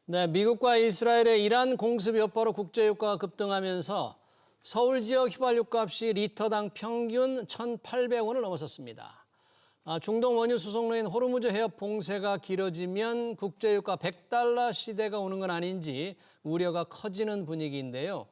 네, 미국과 이스라엘의 이란 공습 여파로 국제유가가 급등하면서 서울 지역 휘발유 값이 리터당 평균 1,800원을 넘어섰습니다. 중동 원유 수송로인 호르무즈 해협 봉쇄가 길어지면 국제유가 100달러 시대가 오는 건 아닌지 우려가 커지는 분위기인데요.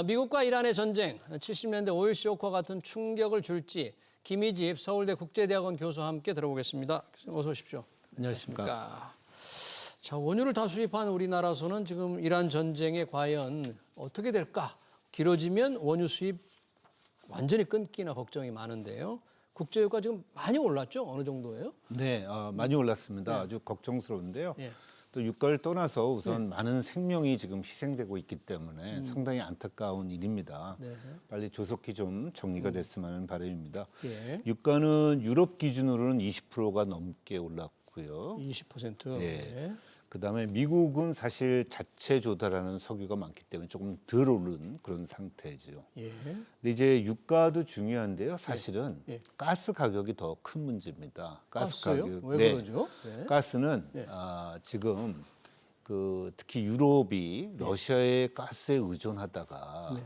미국과 이란의 전쟁, 70년대 오일 쇼크와 같은 충격을 줄지 김희집 서울대 국제대학원 교수와 함께 들어보겠습니다. 어서 오십시오. 안녕하십니까. 자, 원유를 다 수입한 우리나라에서는 지금 이란 전쟁에 과연 어떻게 될까? 길어지면 원유 수입 완전히 끊기나 걱정이 많은데요. 국제유가 지금 많이 올랐죠? 어느 정도예요? 네, 많이 올랐습니다. 아주 걱정스러운데요. 예. 또 유가를 떠나서 우선 많은 생명이 지금 희생되고 있기 때문에 상당히 안타까운 일입니다. 네. 빨리 조속히 좀 정리가 됐으면 하는 바람입니다. 예. 유가는 유럽 기준으로는 20%가 넘게 올랐고요. 20%. 네. 그다음에 미국은 사실 자체 조달하는 석유가 많기 때문에 조금 덜 오른 그런 상태죠. 예. 근데 이제 유가도 중요한데요. 사실은 예. 가스 가격이 더 큰 문제입니다. 가스요? 왜 네. 그러죠? 네. 가스는 네. 지금 특히 유럽이 러시아의 가스에 의존하다가 네.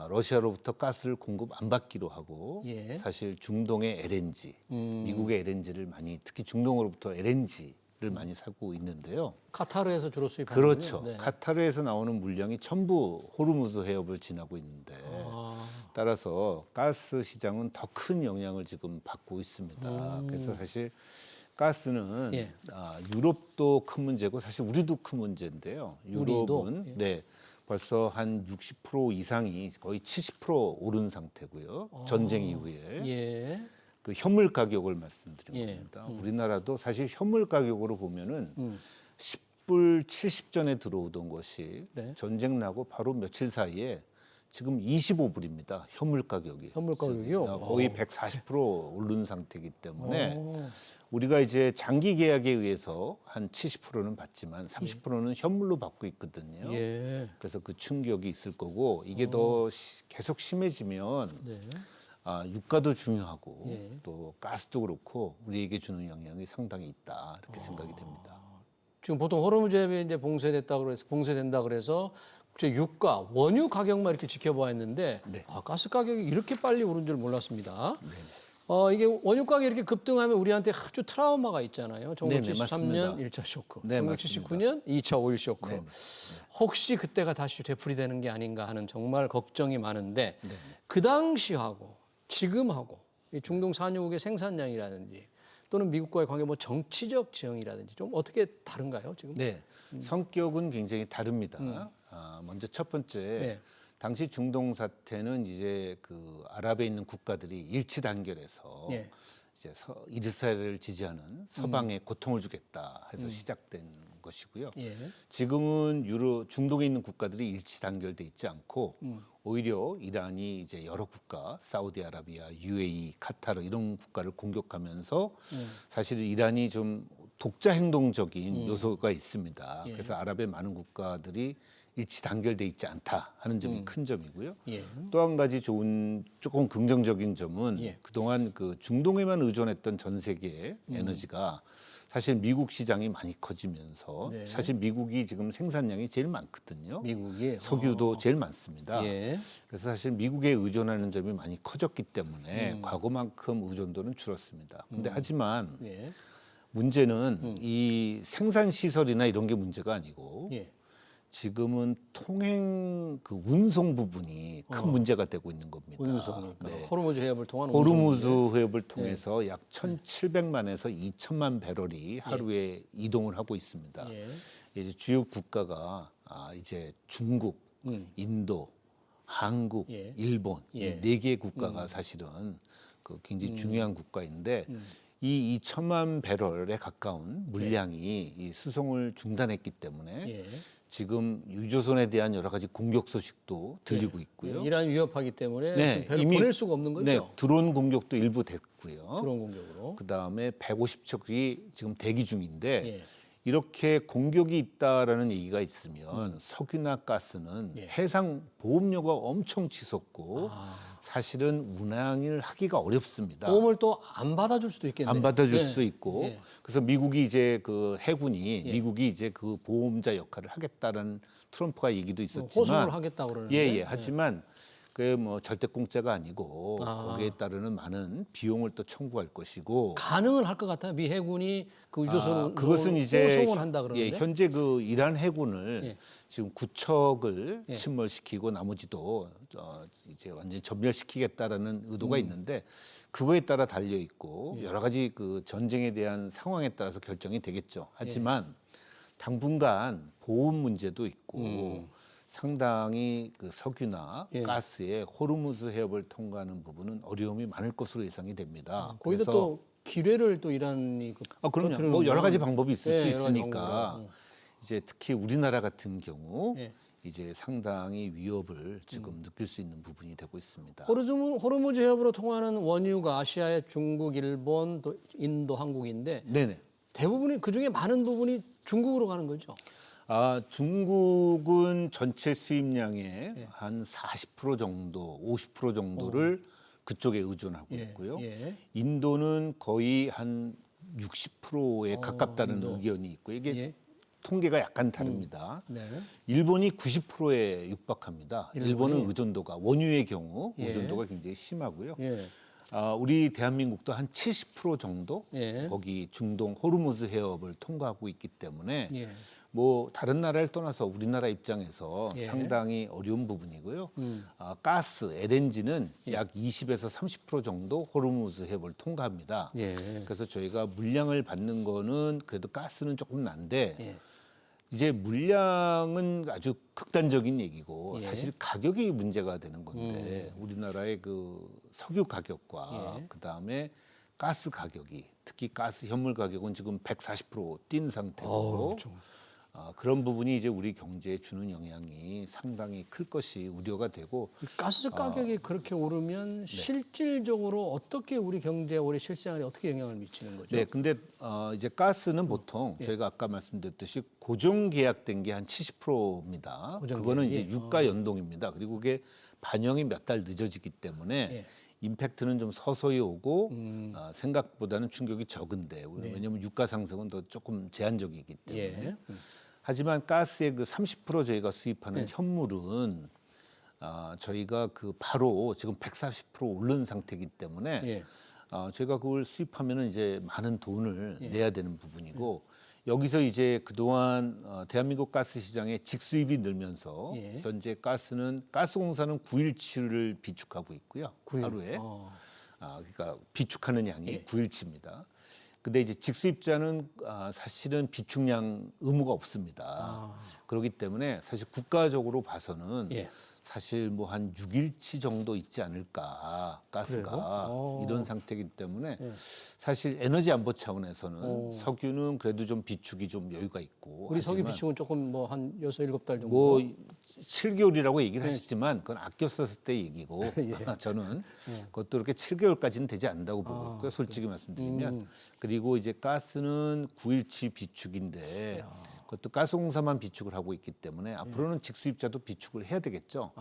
러시아로부터 가스를 공급 안 받기로 하고 예. 사실 중동의 LNG, 미국의 LNG를 많이 특히 중동으로부터 LNG를 많이 사고 있는데요. 카타르에서 주로 수입하는 그렇죠. 네. 카타르에서 나오는 물량이 전부 호르무즈 해협을 지나고 있는데 따라서 가스 시장은 더 큰 영향을 지금 받고 있습니다. 그래서 사실 가스는 예. 유럽도 큰 문제고 사실 우리도 큰 문제인데요. 우리도? 유럽은 예. 네, 벌써 한 60% 이상이 거의 70% 오른 상태고요. 전쟁 이후에. 예. 그 현물 가격을 말씀드린 예. 겁니다. 우리나라도 사실 현물 가격으로 보면은 10불 70전에 들어오던 것이 네. 전쟁 나고 바로 며칠 사이에 지금 25불입니다. 현물 가격이. 현물 가격이요? 거의 140% 오른 상태이기 때문에 오. 우리가 이제 장기 계약에 의해서 한 70%는 받지만 30%는 현물로 받고 있거든요. 예. 그래서 그 충격이 있을 거고 이게 더 계속 심해지면 네. 유가도 중요하고 예. 또 가스도 그렇고 우리에게 주는 영향이 상당히 있다 이렇게 생각이 됩니다. 지금 보통 호르무즈 해협이 이제 봉쇄된다 그래서 유가, 원유 가격만 이렇게 지켜봐 했는데 네. 가스 가격이 이렇게 빨리 오른 줄 몰랐습니다. 이게 원유 가격이 이렇게 급등하면 우리한테 아주 트라우마가 있잖아요. 1973년 네, 1차 쇼크, 네, 1979년 2차 오일 쇼크. 네. 혹시 그때가 다시 되풀이되는 게 아닌가 하는 정말 걱정이 많은데 그 당시하고 지금하고 이 중동 산유국의 생산량이라든지 또는 미국과의 관계, 뭐 정치적 지형이라든지 좀 어떻게 다른가요, 지금? 네, 성격은 굉장히 다릅니다. 먼저 첫 번째, 네. 당시 중동 사태는 이제 그 아랍에 있는 국가들이 일치 단결해서 예. 이제 이스라엘을 지지하는 서방에 고통을 주겠다 해서 시작된 것이고요. 예. 지금은 중동에 있는 국가들이 일치 단결돼 있지 않고 오히려 이란이 이제 여러 국가, 사우디아라비아, UAE, 카타르 이런 국가를 공격하면서 사실 이란이 좀 독자 행동적인 요소가 있습니다. 예. 그래서 아랍의 많은 국가들이 일치 단결돼 있지 않다 하는 점이 큰 점이고요. 예. 또 한 가지 조금 긍정적인 점은 예. 그동안 그 중동에만 의존했던 전 세계의 에너지가 사실 미국 시장이 많이 커지면서 네. 사실 미국이 지금 생산량이 제일 많거든요. 미국이 석유도 제일 많습니다. 예. 그래서 사실 미국에 의존하는 점이 많이 커졌기 때문에 과거만큼 의존도는 줄었습니다. 근데 하지만 예. 문제는 이 생산 시설이나 이런 게 문제가 아니고 예. 지금은 통행 그 운송 부분이 큰 문제가 되고 있는 겁니다. 운송이니까 네. 호르무즈 해협을 통한 호르무즈 운송 해협을 통해서 약 1,700만에서 2,000만 배럴이 하루에 이동을 하고 있습니다. 예. 이제 주요 국가가 이제 중국, 인도, 한국, 예. 일본 예. 이 네 개의 국가가 사실은 그 굉장히 중요한 국가인데 이 2천만 배럴에 가까운 물량이 이 수송을 중단했기 때문에 예. 지금 유조선에 대한 여러 가지 공격 소식도 들리고 있고요. 이란 위협하기 때문에 네, 배를 이미 보낼 수가 없는 거죠. 네, 드론 공격도 일부 됐고요. 드론 공격으로. 그다음에 150척이 지금 대기 중인데 예. 이렇게 공격이 있다라는 얘기가 있으면 석유나 가스는 예. 해상 보험료가 엄청 치솟고 사실은 운항을 하기가 어렵습니다. 보험을 또 안 받아줄 수도 있겠네요. 안 받아줄 예. 수도 있고 예. 그래서 미국이 이제 그 해군이 예. 미국이 이제 그 보험자 역할을 하겠다는 트럼프가 얘기도 호소를 있었지만 하겠다고 그러는데. 예예 하지만 그 뭐 절대 공짜가 아니고 아. 거기에 따르는 많은 비용을 또 청구할 것이고 가능은 할 것 같아요. 미 해군이 그 유조선을 그것은 이제 호송을 한다 그러는데. 예, 현재 그 이란 해군을 예. 지금 9척을 예. 침몰시키고 나머지도 이제 완전히 전멸시키겠다라는 의도가 음. 있는데 그거에 따라 달려 있고 예. 여러 가지 그 전쟁에 대한 상황에 따라서 결정이 되겠죠. 예. 하지만 당분간 보험 문제도 있고 상당히 그 석유나 예. 가스의 호르무즈 해협을 통과하는 부분은 어려움이 많을 것으로 예상이 됩니다. 거기다 또 기뢰를 또 이란이 그럼요. 터뜨리는 뭐 여러 가지 건- 방법이 있을 예, 수 여러 가지 있으니까 방법으로. 이제 특히 우리나라 같은 경우 예. 이제 상당히 위협을 지금 느낄 수 있는 부분이 되고 있습니다. 호르무즈 해협으로 통하는 원유가 아시아의 중국, 일본, 또 인도, 한국인데 네네. 대부분이 그 중에 많은 부분이 중국으로 가는 거죠. 중국은 전체 수입량의 한 40% 정도, 50% 정도를 그쪽에 의존하고 예, 있고요. 예. 인도는 거의 한 60%에 가깝다는 인도. 의견이 있고 이게 예. 통계가 약간 다릅니다. 네. 일본이 90%에 육박합니다. 일본은 일본이? 의존도가 원유의 경우 예. 의존도가 굉장히 심하고요. 예. 우리 대한민국도 한 70% 정도 예. 거기 중동 호르무즈 해협을 통과하고 있기 때문에 예. 뭐 다른 나라를 떠나서 우리나라 입장에서 예. 상당히 어려운 부분이고요. 가스, LNG는 약 20에서 30% 정도 호르무즈 해협을 통과합니다. 예. 그래서 저희가 물량을 받는 거는 그래도 가스는 조금 난데 예. 이제 물량은 아주 극단적인 얘기고 예. 사실 가격이 문제가 되는 건데 우리나라의 그 석유 가격과 예. 그다음에 가스 가격이 특히 가스 현물 가격은 지금 140%뛴 상태고 그런 부분이 이제 우리 경제에 주는 영향이 상당히 클 것이 우려가 되고 이 가스 가격이 그렇게 오르면 실질적으로 어떻게 우리 경제, 우리 실생활에 어떻게 영향을 미치는 거죠? 네, 근데 이제 가스는 보통 저희가 아까 말씀드렸듯이 고정 계약된 게 한 70%입니다. 고정 그거는 이제 계약이? 유가 연동입니다. 그리고 그게 반영이 몇 달 늦어지기 때문에 예. 임팩트는 좀 서서히 오고 생각보다는 충격이 적은데 네. 왜냐하면 유가 상승은 더 조금 제한적이기 때문에. 예. 하지만 가스의 그 30% 저희가 수입하는 현물은 저희가 그 바로 지금 140% 오른 상태이기 때문에 예. 저희가 그걸 수입하면은 이제 많은 돈을 내야 되는 부분이고 여기서 이제 그동안 대한민국 가스 시장의 직수입이 늘면서 예. 현재 가스공사는 9일치를 비축하고 있고요. 구일. 하루에. 그러니까 비축하는 양이 예. 9일치입니다. 근데 이제 직수입자는 사실은 비축량 의무가 없습니다. 그렇기 때문에 사실 국가적으로 봐서는 예. 사실 뭐 한 6일치 정도 있지 않을까 가스가 그래요? 이런 상태이기 때문에 사실 에너지 안보 차원에서는 석유는 그래도 좀 비축이 좀 여유가 있고 우리 석유 하지만 비축은 조금 뭐 한 6, 7달 정도. 뭐 7개월이라고 얘기를 하셨지만 그건 아껴 썼을 때 얘기고 예. 저는 그것도 그렇게 7개월까지는 되지 않는다고 보고 있고요. 솔직히 말씀드리면 그리고 이제 가스는 9일치 비축인데 그것도 가스공사만 비축을 하고 있기 때문에 앞으로는 직수입자도 비축을 해야 되겠죠.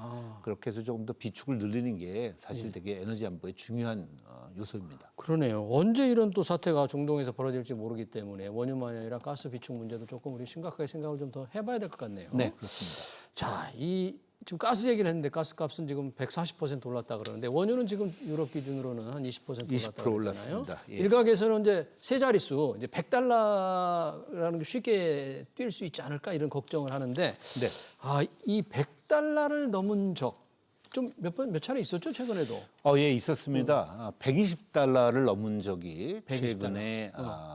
그렇게 해서 조금 더 비축을 늘리는 게 사실 되게 에너지 안보에 중요한 요소입니다. 그러네요. 언제 이런 또 사태가 중동에서 벌어질지 모르기 때문에 원유만이 아니라 가스 비축 문제도 조금 우리 심각하게 생각을 좀 더 해봐야 될 것 같네요. 네, 그렇습니다. 자, 지금 가스 얘기를 했는데 가스 값은 지금 140% 올랐다 그러는데 원유는 지금 유럽 기준으로는 한 20% 올랐다 20% 그러잖아요. 올랐습니다. 예. 일각에서는 이제 세 자릿수 이제 100달러라는 게 쉽게 뛸 수 있지 않을까 이런 걱정을 하는데 네. 이 100달러를 넘은 적 좀 몇 차례 있었죠 최근에도. 예, 있었습니다. 120달러를 넘은 적이 120달러. 최근에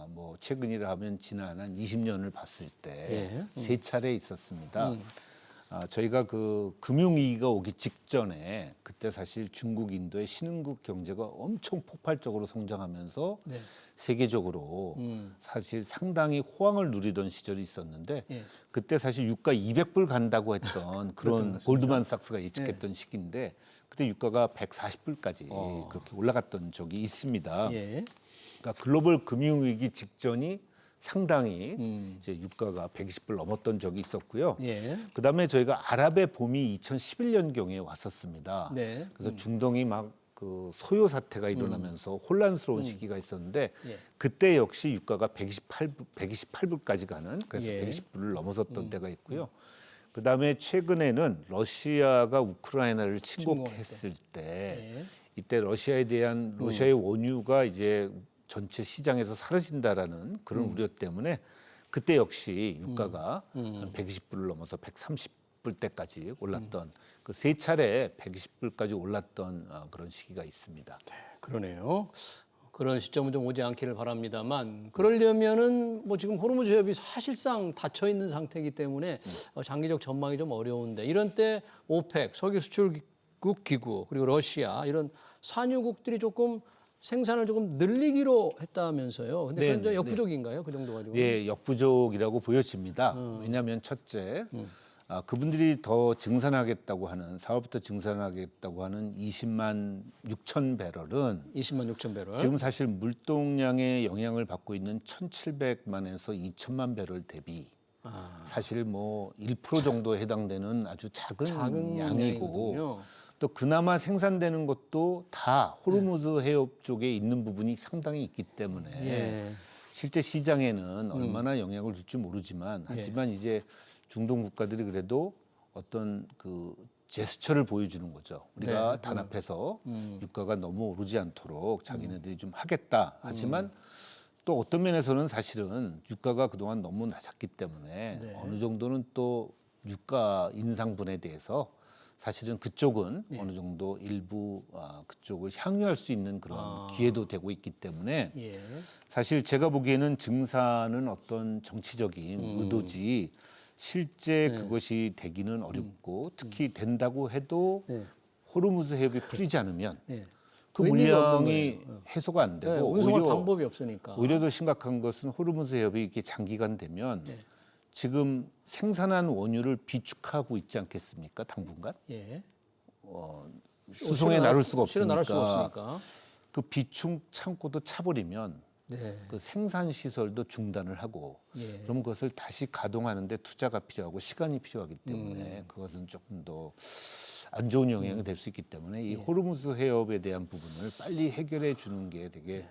뭐 최근이라 하면 지난 한 20년을 봤을 때 세 차례 있었습니다. 저희가 그 금융위기가 오기 직전에 그때 사실 중국, 인도의 신흥국 경제가 엄청 폭발적으로 성장하면서 네. 세계적으로 사실 상당히 호황을 누리던 시절이 있었는데 예. 그때 사실 유가 200불 간다고 했던 그런 골드만삭스가 예측했던 시기인데 그때 유가가 140불까지 그렇게 올라갔던 적이 있습니다. 예. 그러니까 글로벌 금융위기 직전이 상당히 이제 유가가 120불 넘었던 적이 있었고요. 예. 그다음에 저희가 아랍의 봄이 2011년경에 왔었습니다. 네. 그래서 중동이 막 그 소요 사태가 일어나면서 혼란스러운 시기가 있었는데 예. 그때 역시 유가가 128불까지 가는 그래서 예. 120불을 넘어섰던 때가 있고요. 그다음에 최근에는 러시아가 우크라이나를 침공했을 때 예. 이때 러시아에 대한 러시아의 원유가 이제 전체 시장에서 사라진다라는 그런 우려 때문에 그때 역시 유가가 한 120불을 넘어서 130불대까지 올랐던 그 세 차례 120불까지 올랐던 그런 시기가 있습니다. 그러네요. 그런 시점은 좀 오지 않기를 바랍니다만 그러려면은 뭐 지금 호르무즈 해협이 사실상 닫혀 있는 상태이기 때문에 장기적 전망이 좀 어려운데 이런 때 오펙 석유 수출국 기구 그리고 러시아 이런 산유국들이 조금 생산을 조금 늘리기로 했다면서요. 근데 그건 좀 역부족인가요? 그 정도 가지고? 예, 역부족이라고 보여집니다. 왜냐하면 첫째, 그분들이 더 증산하겠다고 하는 4월부터 증산하겠다고 하는 20만 6천 배럴은 20만 6천 배럴. 지금 사실 물동량의 영향을 받고 있는 1,700만에서 2천만 배럴 대비 사실 뭐 1% 정도에 해당되는 아주 작은 양이고 양이거든요. 또 그나마 생산되는 것도 다 호르무즈 해협 쪽에 있는 부분이 상당히 있기 때문에 예. 실제 시장에는 얼마나 영향을 줄지 모르지만 하지만 이제 중동 국가들이 그래도 어떤 그 제스처를 보여주는 거죠. 우리가 단합해서 유가가 너무 오르지 않도록 자기네들이 좀 하겠다. 하지만 또 어떤 면에서는 사실은 유가가 그동안 너무 낮았기 때문에 어느 정도는 또 유가 인상분에 대해서 사실은 그쪽은 어느 정도 일부 그쪽을 향유할 수 있는 그런 기회도 되고 있기 때문에 예. 사실 제가 보기에는 증산은 어떤 정치적인 의도지 실제 그것이 되기는 어렵고 특히 된다고 해도 호르무즈 해협이 풀리지 않으면 예. 그 의미가 없는 물량이 해소가 안 되고 운송할 방법이 없으니까. 오히려 더 심각한 것은 호르무즈 해협이 이렇게 장기간 되면 지금 생산한 원유를 비축하고 있지 않겠습니까? 당분간 예. 수송에 나를 수가 실어 나를 수가 없으니까 없으니까. 그 비축 창고도 차버리면 네. 그 생산 시설도 중단을 하고 예. 그럼 그것을 다시 가동하는데 투자가 필요하고 시간이 필요하기 때문에 그것은 조금 더 안 좋은 영향이 될 수 있기 때문에 이 호르무즈 해협에 대한 부분을 빨리 해결해 주는 게 되게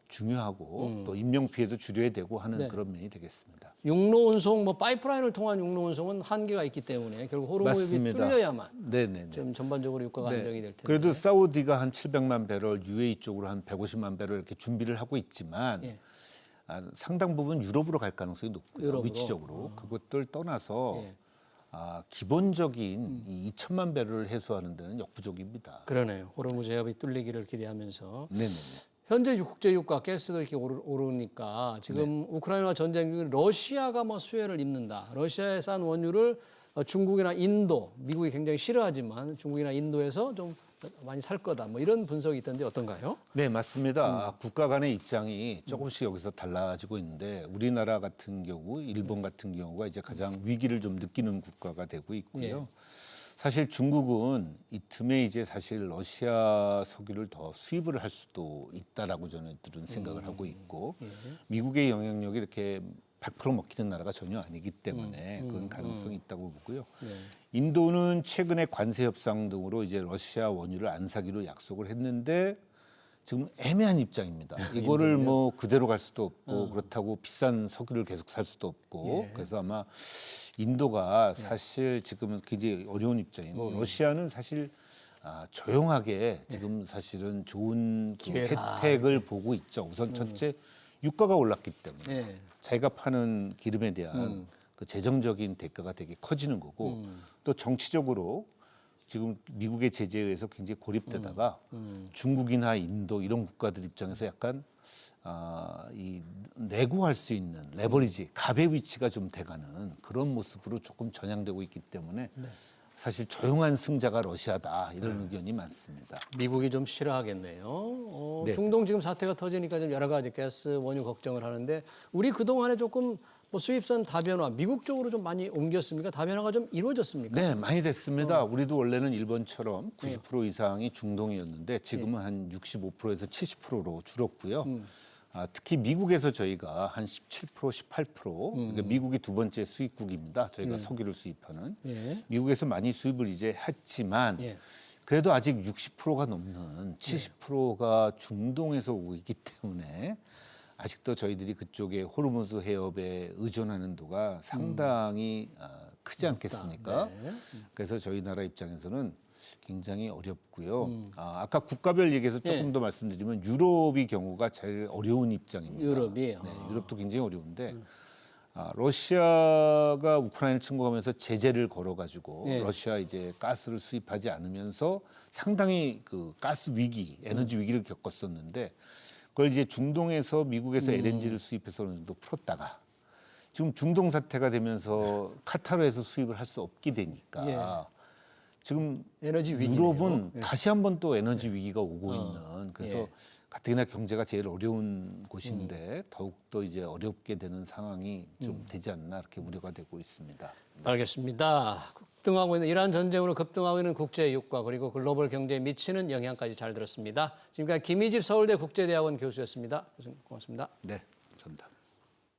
중요하고 또 인명 피해도 줄여야 되고 하는 그런 면이 되겠습니다. 육로 운송 뭐 파이프라인을 통한 육로 운송은 한계가 있기 때문에 결국 호르무즈가 맞습니다. 뚫려야만 네네네. 좀 전반적으로 유가가 안정이 될 텐데. 그래도 사우디가 한 700만 배럴, UAE 쪽으로 한 150만 배럴 이렇게 준비를 하고 있지만 상당 부분 유럽으로 갈 가능성이 높고요. 유럽으로? 위치적으로 그것들 떠나서 예. 기본적인 이 2천만 배럴을 해소하는 데는 역부족입니다. 그러네요. 호르무즈 해협이 뚫리기를 기대하면서 네네. 현재 국제 유가 가스도 이렇게 오르니까 지금 우크라이나 전쟁 중에 러시아가 뭐 수혜를 입는다. 러시아에 싼 원유를 중국이나 인도, 미국이 굉장히 싫어하지만 중국이나 인도에서 좀 많이 살 거다. 뭐 이런 분석이 있던데 어떤가요? 네, 맞습니다. 국가 간의 입장이 조금씩 여기서 달라지고 있는데 우리나라 같은 경우, 일본 같은 경우가 이제 가장 위기를 좀 느끼는 국가가 되고 있고요. 사실 중국은 이 틈에 이제 사실 러시아 석유를 더 수입을 할 수도 있다라고 저희들은 생각을 하고 있고 미국의 영향력이 이렇게 100% 먹히는 나라가 전혀 아니기 때문에 그건 가능성이 있다고 보고요. 인도는 최근에 관세 협상 등으로 이제 러시아 원유를 안 사기로 약속을 했는데 지금 애매한 입장입니다. 이거를 뭐 그대로 갈 수도 없고 그렇다고 비싼 석유를 계속 살 수도 없고 그래서 아마 인도가 사실 지금은 굉장히 어려운 입장이고 러시아는 사실 조용하게 지금 사실은 좋은 그 혜택을 보고 있죠. 우선 첫째 유가가 올랐기 때문에 자기가 파는 기름에 대한 그 재정적인 대가가 되게 커지는 거고 또 정치적으로 지금 미국의 제재에 의해서 굉장히 고립되다가 중국이나 인도 이런 국가들 입장에서 약간 이 내고할 수 있는 레버리지 갑의 위치가 좀 돼가는 그런 모습으로 조금 전향되고 있기 때문에 사실 조용한 승자가 러시아다 이런 의견이 많습니다. 미국이 좀 싫어하겠네요. 네. 중동 지금 사태가 터지니까 좀 여러 가지 가스 원유 걱정을 하는데 우리 그동안에 조금 뭐 수입선 다변화 미국 쪽으로 좀 많이 옮겼습니까? 다변화가 좀 이루어졌습니까? 네, 많이 됐습니다. 우리도 원래는 일본처럼 90% 이상이 중동이었는데 지금은 한 65%에서 70%로 줄었고요. 특히 미국에서 저희가 한 17%, 18%, 그러니까 미국이 두 번째 수입국입니다. 저희가 석유를 수입하는. 예. 미국에서 많이 수입을 이제 했지만 예. 그래도 아직 60%가 넘는 70%가 중동에서 오고 있기 때문에 아직도 저희들이 그쪽에 호르무즈 해협에 의존하는 도가 상당히 크지 않겠습니까? 네. 그래서 저희 나라 입장에서는 굉장히 어렵고요. 아까 국가별 얘기해서 조금 예. 더 말씀드리면 유럽의 경우가 제일 어려운 입장입니다. 유럽이 네, 유럽도 굉장히 어려운데 러시아가 우크라이나를 침공하면서 제재를 걸어가지고 예. 러시아 이제 가스를 수입하지 않으면서 상당히 그 가스 위기, 에너지 위기를 겪었었는데 그걸 이제 중동에서 미국에서 LNG를 수입해서 어느 정도 풀었다가 지금 중동 사태가 되면서 카타르에서 수입을 할 수 없게 되니까 예. 지금 에너지 위기네요. 유럽은 예. 다시 한번 또 에너지 위기가 오고 있는 그래서 예. 가뜩이나 경제가 제일 어려운 곳인데 더욱더 이제 어렵게 되는 상황이 좀 되지 않나 이렇게 우려가 되고 있습니다. 알겠습니다. 급등하고 있는 이란 전쟁으로 급등하고 있는 국제 유가 그리고 글로벌 경제에 미치는 영향까지 잘 들었습니다. 지금까지 김희집 서울대 국제대학원 교수였습니다. 교수님 고맙습니다. 네, 감사합니다.